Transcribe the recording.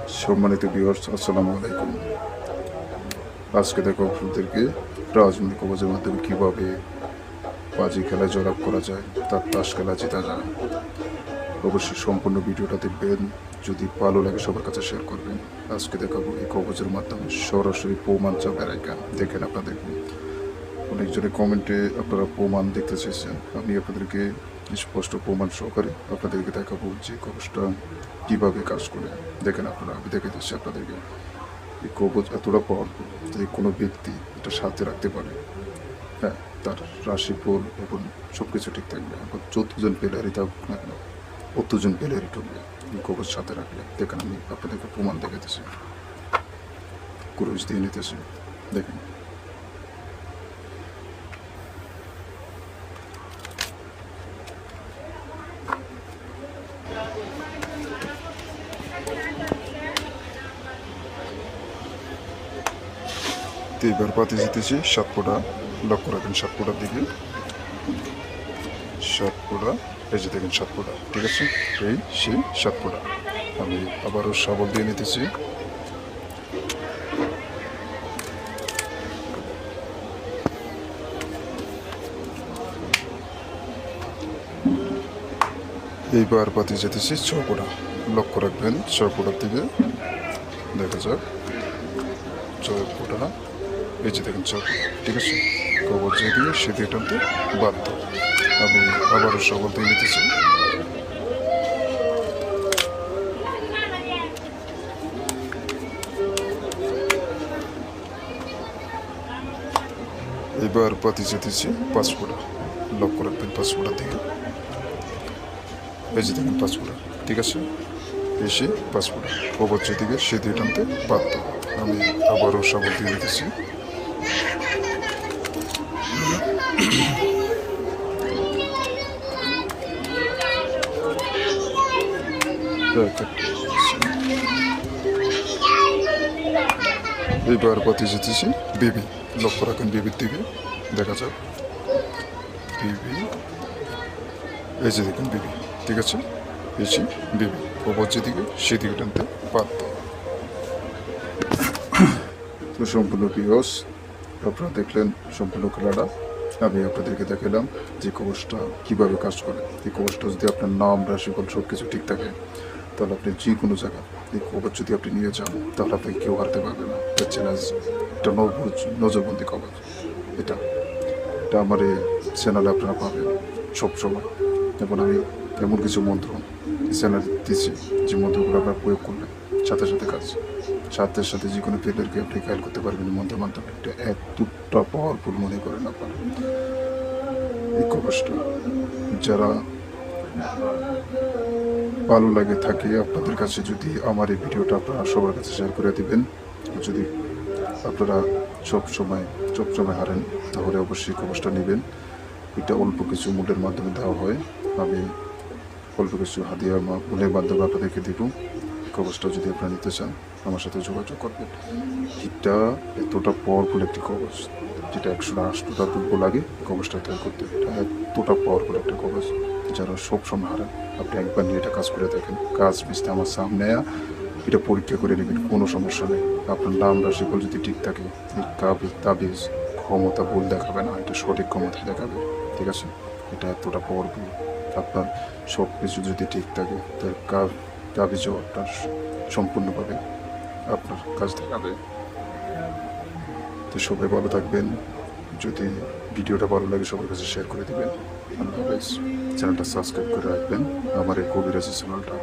সম্মানিত ভিউয়ার্স, আসসালামু আলাইকুম। আজকে দেখো আপনাদেরকে রাজনৈতিক কবজের মাধ্যমে কীভাবে বাজি খেলায় জয়লাভ করা যায়, তার তাস খেলা জেতা যায়। অবশ্যই সম্পূর্ণ ভিডিওটা দেখবেন, যদি ভালো লাগে সবার কাছে শেয়ার করবেন। আজকে দেখাবো এই কবজের মাধ্যমে সরাসরি প্রমাণ যা বেড়াইকা দেখেন আপনাদের। অনেকজনে কমেন্টে আপনারা প্রমাণ দেখতে চেয়েছেন, আমি আপনাদেরকে স্পষ্ট প্রমাণ সহকারে আপনাদেরকে দেখাবো যে কবজটা কীভাবে কাজ করে। দেখেন আপনারা, আমি দেখে দিচ্ছি আপনাদেরকে। এই কবজ এতটা পাওয়ারফুল যে কোনো ব্যক্তি এটা সাথে রাখতে পারে। হ্যাঁ, তার রাশিফল এবং সব কিছু ঠিক থাকবে। এখন 14জন প্লেয়ারই থাকুক না কেন, 14জন প্লেয়ারই ঢুকবে এই কবজ সাথে রাখলে। দেখেন আমি আপনাদেরকে প্রমাণ দেখে দিচ্ছি, ক্রুজ দিয়ে নিতেছি। দেখেন এবার পাতি জিতেছি 7 ফোঁটা। লক্ষ্য রাখেন 7 ফোঁটার দিকে, 7 ফোঁটা। এই যে দেখেন 7 ফোঁটা, ঠিক আছে? এই সেই 7 ফোঁটা। আমি আবারও শাবল দিয়ে নিতেছি। এইবার পাতি যেতেছি 6 ফোঁটা। লক্ষ্য রাখবেন 6 ফোঁটার দিকে, দেখা যাক 6 ফোঁটা। এই যে দেখেন 6 ফোঁটা, ঠিক আছে? কবর যেদিকে সেদিকে টানতে বাধ্য। আমি আবারও শাবল দিয়ে নিতেছি। এবার পাতি যেতেছি 5 ফোঁটা। লক্ষ্য রাখবেন 5 ফোঁটার দিকে। এই যে দেখেন 5 ফোঁটা, ঠিক আছে? এসে 5 ফোঁটা কবর যেদিকে সেদিকে টানতে বাধ্য। আমি আবারও শাবল দিয়ে নিতেছি। এইবার পাতি যেতেছি বেবি। লক্ষ্য রাখেন বেবির দিকে, দেখা যাক বেবি। এই যে দেখেন বেবি, ঠিক আছে? এসে বেবি কবর যেদিকে সেদিকে টানতে বাধ্য। তো সম্পূর্ণ পিওস আপনারা দেখলেন সম্পূর্ণ খেলাটা। আমি আপনাদেরকে দেখালাম যে কবচটা কীভাবে কাজ করে। এই কবচটা যদি আপনার নাম, রাশিফল সব কিছু ঠিক থাকে, তাহলে আপনি যে কোনো জায়গায় এই কবচ যদি আপনি নিয়ে যান, তাহলে আপনাকে কেউ হারতে পারবে না। এটা চ্যালেঞ্জ, এটা নজরবন্দি কবচ। এটা এটা আমার এই চ্যানেলে আপনারা পাবেন সবসময়। এবং আমি এমন কিছু মন্ত্র চ্যানেল দিচ্ছি যে মন্ত্রগুলো আপনারা প্রয়োগ করলে সাথে সাথে কাজ, সাথে সাথে যে কোনো প্লেয়ারকে আপনি খেয়াল করতে পারবেন মন্ত্রের মাধ্যমে। এটা এতটা পাওয়ারফুল মনে করেন আপনারা এই কবচটা। যারা ভালো লাগে থাকে আপনাদের কাছে, যদি আমার এই ভিডিওটা আপনারা সবার কাছে শেয়ার করে দিবেন। যদি আপনারা সবসময় হারেন, তাহলে অবশ্যই কবচটা নেবেন। এটা অল্প কিছু মূল্যের মাধ্যমে দেওয়া হয়। আমি অল্প কিছু হাদিয়া মূল্যের মাধ্যমে আপনাদেরকে দিব। কবচটা যদি আপনারা নিতে চান, আমার সাথে যোগাযোগ করবেন। এটা এতটা পাওয়ারফুল একটি কবচ, যেটা 108টা দুর্গ লাগে কবচটা তৈরি করতে। এটা এতটা পাওয়ারফুল একটা কবচ, যারা সবসময় হারান, আপনি একবার নিয়ে এটা কাজ করে দেখেন। কাজ মিশতে আমার সামনে এটা পরীক্ষা করে নেবেন, কোনো সমস্যা নেই। আপনার নাম, রাশিফল যদি ঠিক থাকে, এই তাবিজ ক্ষমতা ভুল দেখাবে না, এটা সঠিক ক্ষমতা দেখাবে, ঠিক আছে? এটা এতটা পাওয়ারফুল। আপনার সব কিছু যদি ঠিক থাকে, তার তাবিজও আপনার সম্পূর্ণভাবে আপনার কাজ দেখাবে। তো সবাই ভালো থাকবেন। যদি ভিডিওটা ভালো লাগে সবার কাছে শেয়ার করে দেবেন। আল্লাহ হাফেজ। চ্যানেলটা সাবস্ক্রাইব করে রাখবেন, আমার এই কবিরাজি চ্যানেলটা।